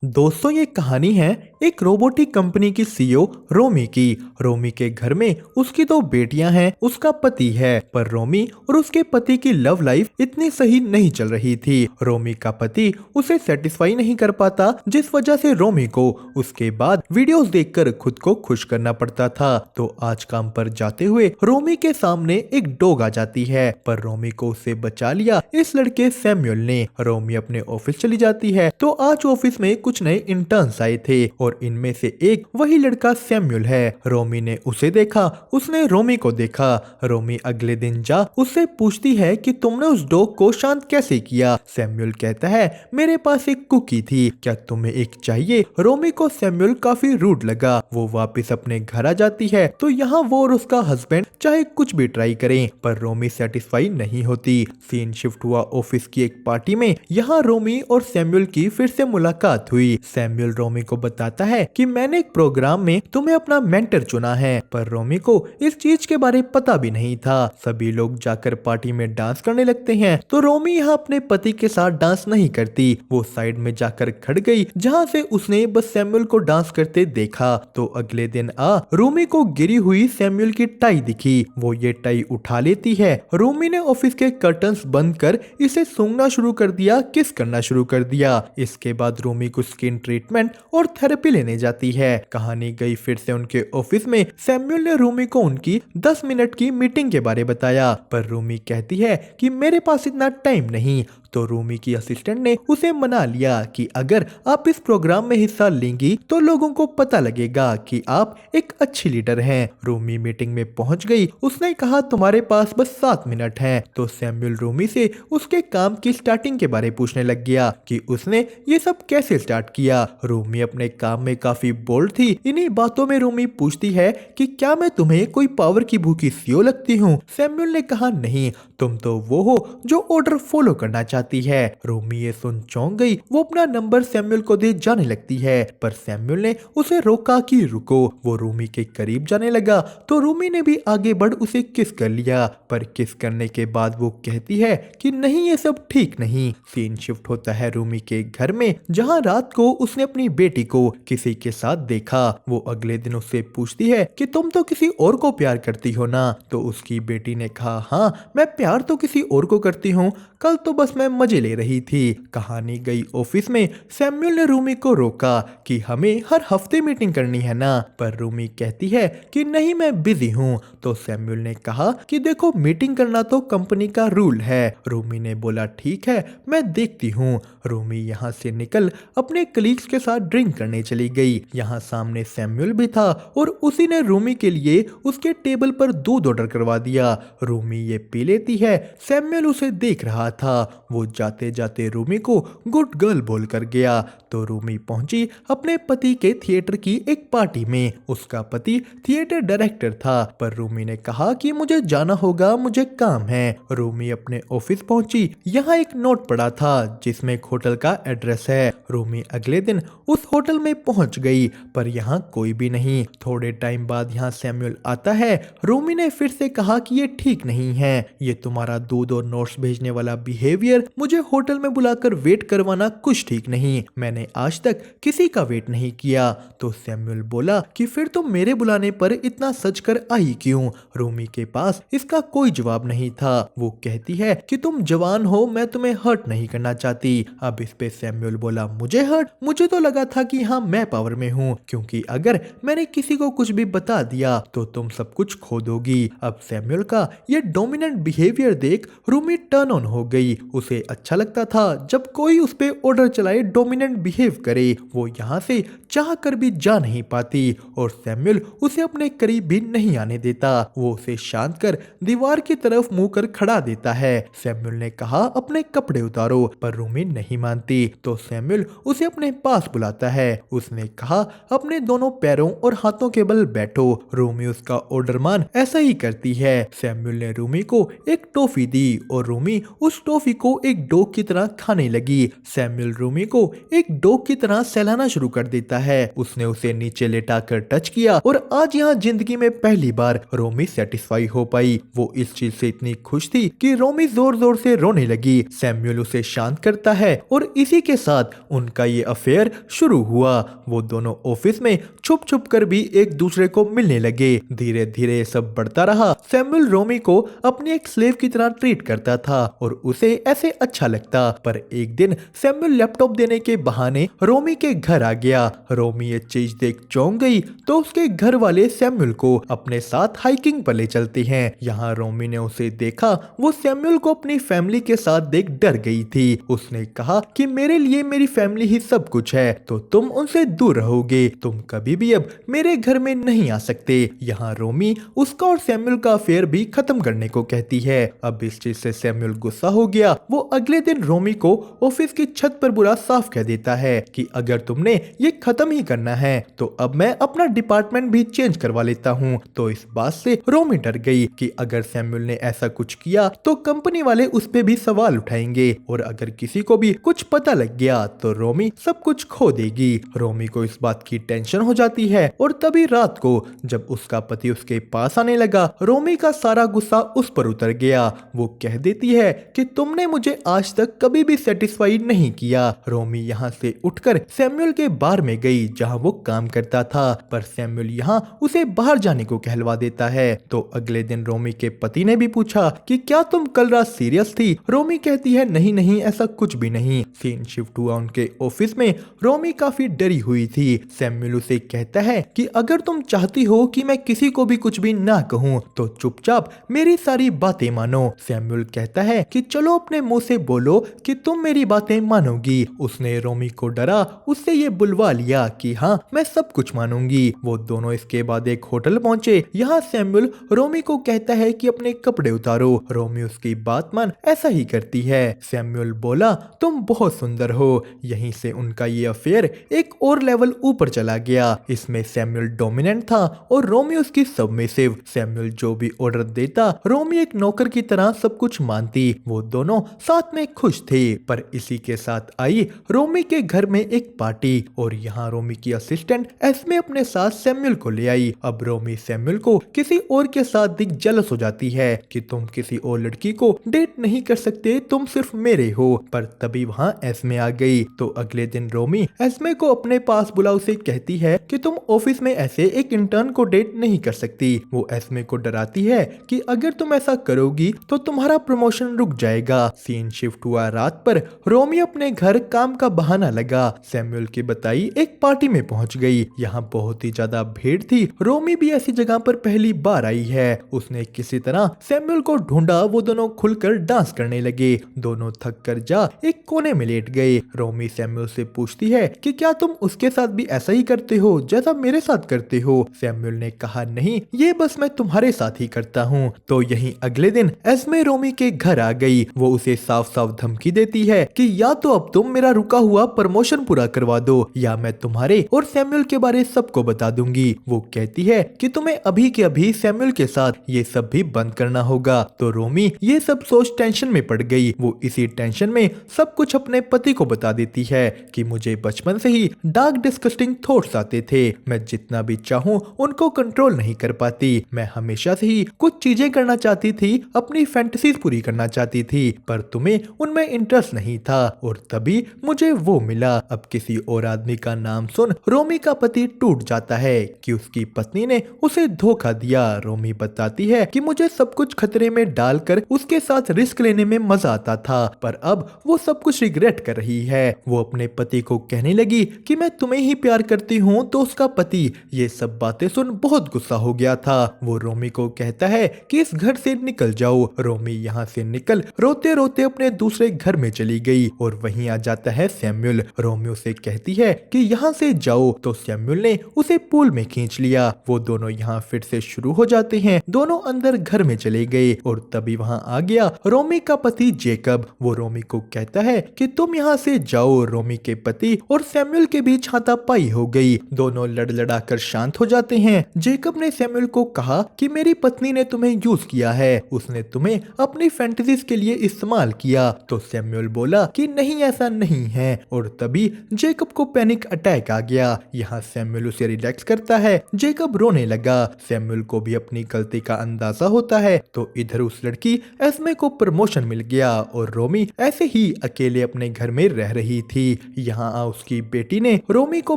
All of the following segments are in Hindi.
दोस्तों ये कहानी है एक रोबोटिक कंपनी की सीईओ रोमी की। रोमी के घर में उसकी दो बेटियां हैं, उसका पति है, पर रोमी और उसके पति की लव लाइफ इतनी सही नहीं चल रही थी। रोमी का पति उसे सेटिस्फाई नहीं कर पाता, जिस वजह से रोमी को उसके बाद वीडियोस देखकर खुद को खुश करना पड़ता था। तो आज काम पर जाते हुए रोमी के सामने एक डॉग आ जाती है, पर रोमी को उसे बचा लिया इस लड़के सैमुअल ने। रोमी अपने ऑफिस चली जाती है तो आज ऑफिस में कुछ नए इंटर्न्स आए थे और इनमें से एक वही लड़का सैमुअल है। रोमी ने उसे देखा, उसने रोमी को देखा। रोमी अगले दिन जा उससे पूछती है कि तुमने उस डॉग को शांत कैसे किया। सैमुअल कहता है मेरे पास एक कुकी थी, क्या तुम्हें एक चाहिए। रोमी को सैमुअल काफी रूड लगा। वो वापस अपने घर आ जाती है तो यहाँ वो और उसका हस्बैंड चाहे कुछ भी ट्राई करें, पर रोमी सेटिस्फाई नहीं होती। सीन शिफ्ट हुआ ऑफिस की एक पार्टी में। यहाँ रोमी और सैमुअल की फिर से मुलाकात हुई। सैमुअल रोमी को बताता है कि मैंने एक प्रोग्राम में तुम्हें अपना मेंटर चुना है, पर रोमी को इस चीज के बारे पता भी नहीं था। सभी लोग जाकर पार्टी में डांस करने लगते हैं तो रोमी यहाँ अपने पति के साथ डांस नहीं करती। वो साइड में जाकर खड़ गई जहाँ से उसने बस सैमुअल को डांस करते देखा। तो अगले दिन रोमी को गिरी हुई सैमुअल की टाई दिखी। वो ये टाई उठा लेती है। रोमी ने ऑफिस के कर्टन्स बंद कर इसे सूंघना शुरू कर दिया, किस करना शुरू कर दिया। इसके बाद रोमी को स्किन ट्रीटमेंट और थेरेपी लेने जाती है। कहानी गई फिर से उनके ऑफिस में। सैमुअल ने रोमी को उनकी 10 मिनट की मीटिंग के बारे बताया, पर रोमी कहती है कि मेरे पास इतना टाइम नहीं। तो रोमी की असिस्टेंट ने उसे मना लिया कि अगर आप इस प्रोग्राम में हिस्सा लेंगी तो लोगों को पता लगेगा कि आप एक अच्छी लीडर हैं। रोमी मीटिंग में पहुंच गई। उसने कहा तुम्हारे पास बस 7 मिनट हैं। तो सैमुअल रोमी से उसके काम की स्टार्टिंग के बारे पूछने लग गया कि उसने ये सब कैसे स्टार्ट किया। रोमी अपने काम में काफी बोल्ड थी। इन्हीं बातों में रोमी पूछती है कि क्या मैं तुम्हें कोई पावर की भूखी सीईओ लगती हूँ। सैमुअल ने कहा नहीं, तुम तो वो हो जो ऑर्डर फॉलो करना चाहती है। रोमी ये सुन चौंक गई। वो अपना नंबर सैमुअल को दे जाने लगती है, पर सैमुअल ने उसे रोका कि रुको। वो रोमी के करीब जाने लगा तो रोमी ने भी आगे बढ़ उसे किस कर लिया, पर किस करने के बाद वो कहती है कि नहीं ये सब ठीक नहीं। सीन शिफ्ट होता है रोमी के घर में, जहाँ रात को उसने अपनी बेटी को किसी के साथ देखा। वो अगले दिन उससे पूछती है कि तुम तो किसी और को प्यार करती हो ना। तो उसकी बेटी ने कहा हाँ मैं प्यार तो किसी और को करती हूँ, कल तो बस मैं मजे ले रही थी। कहानी गई ऑफिस में। सैमुअल ने रूमी को रोका कि हमें हर हफ्ते मीटिंग करनी है ना, पर रूमी कहती है कि नहीं मैं बिजी हूँ। तो सैमुअल ने कहा कि देखो मीटिंग करना तो कंपनी का रूल है। रूमी ने बोला ठीक है मैं देखती हूँ। रूमी यहाँ से निकल अपने कलीग्स के साथ ड्रिंक करने चली गई। यहाँ सामने सैमुअल भी था और उसी ने रूमी के लिए उसके टेबल पर दूध ऑर्डर करवा दिया। रूमी ये पी लेती है। सैमुअल उसे देख रहा था। वो जाते जाते रूमी को गुड गर्ल बोलकर गया। तो रूमी पहुंची अपने पति के थिएटर की एक पार्टी में। उसका पति थिएटर डायरेक्टर था, पर रूमी ने कहा कि मुझे जाना होगा, मुझे काम है। रूमी अपने ऑफिस पहुंची। यहाँ एक नोट पड़ा था जिसमें एक होटल का एड्रेस है। रूमी अगले दिन उस होटल में पहुंच गई, पर यहाँ कोई भी नहीं। थोड़े टाइम बाद यहाँ सैमुअल आता है। रूमी ने फिर से कहा कि ये ठीक नहीं है, ये तुम्हारा दूध और नोट्स भेजने वाला बिहेवियर, मुझे होटल में बुलाकर वेट करवाना कुछ ठीक नहीं। मैंने आज तक किसी का वेट नहीं किया। तो सैमुअल बोला कि फिर तुम मेरे बुलाने पर इतना सच कर आई क्यों। रूमी के पास इसका कोई जवाब नहीं था। वो कहती है कि तुम जवान हो, मैं तुम्हें हर्ट नहीं करना चाहती। अब इस पे सैमुअल बोला मुझे हर्ट, मुझे तो लगा था कि हाँ मैं पावर में हूँ, क्योंकि अगर मैंने किसी को कुछ भी बता दिया तो तुम सब कुछ खो दोगी। अब सैमुअल का ये डोमिनेंट बिहेवियर देख रूमी टर्न ऑन हो गई। उसे अच्छा लगता था जब कोई उस पे ऑर्डर चलाए, डोमिनेंट बिहेव करे। वो यहाँ से चाह कर भी जा नहीं पाती और सैमुअल उसे अपने करीब भी नहीं आने देता। वो उसे शांत कर दीवार की तरफ मुंह कर खड़ा देता है। सैमुअल ने कहा अपने कपड़े उतारो, पर रूमी नहीं मानती। तो सैमुअल उसे अपने पास बुलाता है। उसने कहा अपने दोनों पैरों और हाथों के बल बैठो। रूमी उसका ऑर्डर मान ऐसा ही करती है। सैमुअल ने रूमी को एक टॉफी दी और रूमी उस उस टॉफी को एक डॉग की तरह खाने लगी। सैमुअल रोमी को एक डॉग की तरह सहलाना शुरू कर देता है। उसने उसे नीचे लेटाकर टच किया और आज यहाँ जिंदगी में पहली बार रोमी सेटिस्फाई हो पाई। वो इस चीज से इतनी खुश थी कि रोमी जोर जोर से रोने लगी। सैमुअल उसे शांत करता है और इसी के साथ उनका ये अफेयर शुरू हुआ। वो दोनों ऑफिस में छुप छुप कर भी एक दूसरे को मिलने लगे। धीरे धीरे सब बढ़ता रहा। सैमुअल रोमी को अपनी एक स्लेव की तरह ट्रीट करता था और उसे ऐसे अच्छा लगता। पर एक दिन सैमुअल लैपटॉप देने के बहाने रोमी के घर आ गया। रोमी ये चीज देख चौंक गई तो उसके घर वाले सैमुअल को अपने साथ हाइकिंग पर ले चलते हैं। यहाँ रोमी ने उसे देखा। वो सैमुअल को अपनी फैमिली के साथ देख डर गई थी। उसने कहा कि मेरे लिए मेरी फैमिली ही सब कुछ है, तो तुम उनसे दूर रहोगे। तुम कभी भी अब मेरे घर में नहीं आ सकते। यहाँ रोमी उसका और सैमुअल का अफेयर भी खत्म करने को कहती है। अब इस चीज से सैमुअल गुस्सा हो गया। वो अगले दिन रोमी को ऑफिस की छत पर बुरा साफ कह देता है कि अगर तुमने ये खत्म ही करना है तो अब मैं अपना डिपार्टमेंट भी चेंज करवा लेता हूँ। तो इस बात से रोमी डर गई कि अगर सैमुअल ने ऐसा कुछ किया तो कंपनी वाले उस पे भी सवाल उठाएंगे और अगर किसी को भी कुछ पता लग गया तो रोमी सब कुछ खो देगी। रोमी को इस बात की टेंशन हो जाती है और तभी रात को जब उसका पति उसके पास आने लगा, रोमी का सारा गुस्सा उस पर उतर गया। वो कह देती है कि तुमने मुझे आज तक कभी भी सेटिस्फाई नहीं किया। रोमी यहाँ से उठकर सैमुअल के बार में गई जहाँ वो काम करता था, पर सैमुअल यहाँ उसे बाहर जाने को कहलवा देता है। तो अगले दिन रोमी के पति ने भी पूछा कि क्या तुम कल रात सीरियस थी? रोमी कहती है नहीं नहीं, ऐसा कुछ भी नहीं। सीन शिफ्ट हुआ उनके ऑफिस में। रोमी काफी डरी हुई थी। सैमुअल उसे कहता है कि अगर तुम चाहती हो कि मैं किसी को भी कुछ भी ना कहूँ तो चुपचाप मेरी सारी बातें मानो। सैमुअल कहता है कि चलो अपने मुंह से बोलो कि तुम मेरी बातें मानोगी। उसने रोमी को डरा उससे ये बुलवा लिया कि हाँ मैं सब कुछ मानूंगी। वो दोनों इसके बाद एक होटल पहुंचे। यहाँ सैमुअल रोमी को कहता है कि अपने कपड़े उतारो। रोमी उसकी बात मान ऐसा ही करती है। सैमुअल बोला तुम बहुत सुंदर हो। यहीं से उनका ये अफेयर एक और लेवल ऊपर चला गया। इसमें सैमुअल डोमिनेंट था और रोमी उसकी सबमिसिव। सैमुअल जो भी ऑर्डर देता रोमी एक नौकर की तरह सब कुछ मानती। वो दोनों साथ में खुश थे। पर इसी के साथ आई रोमी के घर में एक पार्टी और यहाँ रोमी की असिस्टेंट एस्मे अपने साथ सैमुअल को ले आई। अब रोमी सैमुअल को किसी और के साथ दिख जलस हो जाती है कि तुम किसी और लड़की को डेट नहीं कर सकते, तुम सिर्फ मेरे हो। पर तभी वहाँ एस्मे आ गई। तो अगले दिन रोमी एस्मे को अपने पास बुला उसे कहती है कि तुम ऑफिस में ऐसे एक इंटर्न को डेट नहीं कर सकती। वो एस्मे को डराती है कि अगर तुम ऐसा करोगी तो तुम्हारा प्रमोशन रुक जाएगा। सीन शिफ्ट हुआ रात पर। रोमी अपने घर काम का बहाना लगा। सैमुअल की बताई एक पार्टी में पहुंच गई। यहाँ बहुत ही ज्यादा भीड़ थी। रोमी भी ऐसी जगह पर पहली बार आई है। उसने किसी तरह सैमुअल को ढूंढा। वो दोनों खुलकर डांस करने लगे। दोनों थक कर जा एक कोने में लेट गए। रोमी सैमुअल से पूछती है कि क्या तुम उसके साथ भी ऐसा ही करते हो जैसा मेरे साथ करते हो? सैमुअल ने कहा नहीं, ये बस मैं तुम्हारे साथ ही करता हूँ। तो यहीं अगले दिन एस्मे रोमी के घर आ गई। वो उसे साफ साफ धमकी देती है कि या तो अब तुम मेरा रुका हुआ प्रमोशन पूरा करवा दो या मैं तुम्हारे और सैमुअल के बारे सबको बता दूंगी। वो कहती है कि तुम्हें अभी के अभी सैमुअल के साथ ये सब भी बंद करना होगा। तो रोमी ये सब सोच टेंशन में पड़ गई। वो इसी टेंशन में सब कुछ अपने पति को बता देती है कि मुझे बचपन से ही डार्क डिस्कस्टिंग थॉट्स आते थे। मैं जितना भी चाहूँ उनको कंट्रोल नहीं कर पाती। मैं हमेशा से ही कुछ चीजें करना चाहती थी, अपनी फैंटेसीज पूरी करना चाहती थी, पर तुम्हें उनमें इंटरेस्ट नहीं था और तभी मुझे वो मिला। अब किसी और आदमी का नाम सुन रोमी का पति टूट जाता है कि उसकी पत्नी ने उसे धोखा दिया। रोमी बताती है कि मुझे सब कुछ खतरे में डालकर उसके साथ रिस्क लेने में मजा आता था, पर अब वो सब कुछ रिग्रेट कर रही है। वो अपने पति को कहने लगी कि मैं तुम्हें ही प्यार करती हूँ। तो उसका पति ये सब बातें सुन बहुत गुस्सा हो गया था। वो रोमी को कहता है कि इस घर से निकल जाओ। रोमी यहाँ से निकल रोते रोते अपने दूसरे घर में चली गई और वहीं आ जाता है सैमुअल। रोमी उसे कहती है कि यहाँ से जाओ। तो सैमुअल ने उसे पूल में खींच लिया। वो दोनों यहाँ फिर से शुरू हो जाते हैं। दोनों अंदर घर में चले गए और तभी वहाँ आ गया रोमी का पति जेकब। वो रोमी को कहता है कि तुम यहाँ से जाओ। रोमी के पति और सैमुअल के बीच हाथापाई हो गई। दोनों लड़ लड़ा कर शांत हो जाते हैं। जेकब ने सैमुअल को कहा कि मेरी पत्नी ने तुम्हें यूज किया है। उसने तुम्हें अपनी फैंटेसीज के लिए लिए इस्तेमाल किया। तो सैमुअल बोला कि नहीं ऐसा नहीं है और तभी जेकब को पैनिक अटैक आ गया। यहाँ सैमुअल उसे रिलैक्स करता है। जेकब रोने लगा। सैमुअल को भी अपनी गलती का अंदाजा होता है। तो इधर उस लड़की एस्मे को प्रमोशन मिल गया और रोमी ऐसे ही अकेले अपने घर में रह रही थी। यहाँ उसकी बेटी ने रोमी को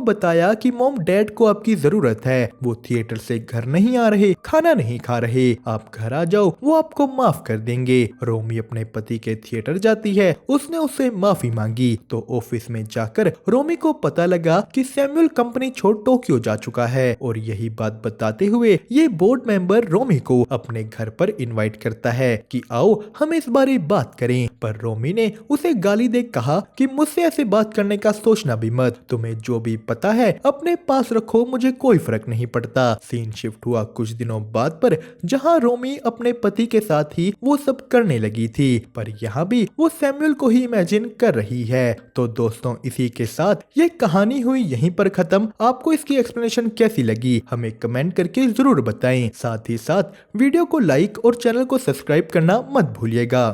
बताया कि मॉम डैड को आपकी जरूरत है, वो थिएटर से घर नहीं आ रहे, खाना नहीं खा रहे, आप घर आ जाओ, वो आपको माफ कर देंगे। रोमी अपने पति के थिएटर जाती है। उसने उससे माफी मांगी। तो ऑफिस में जाकर रोमी को पता लगा कि सैमुअल कंपनी छोड़ टोक्यो जा चुका है और यही बात बताते हुए ये बोर्ड मेंबर रोमी को अपने घर पर इनवाइट करता है कि आओ हम इस बारे बात करें। पर रोमी ने उसे गाली दे कहा कि मुझसे ऐसे बात करने का सोचना भी मत, तुम्हें जो भी पता है अपने पास रखो, मुझे कोई फर्क नहीं पड़ता। सीन शिफ्ट हुआ कुछ दिनों बाद पर, जहां रोमी अपने पति के साथ ही वो सब करने लगी थी, पर यहाँ भी वो सैमुअल को ही इमेजिन कर रही है। तो दोस्तों इसी के साथ ये कहानी हुई यहीं पर खत्म। आपको इसकी एक्सप्लेनेशन कैसी लगी हमें कमेंट करके जरूर बताएं। साथ ही साथ वीडियो को लाइक और चैनल को सब्सक्राइब करना मत भूलिएगा।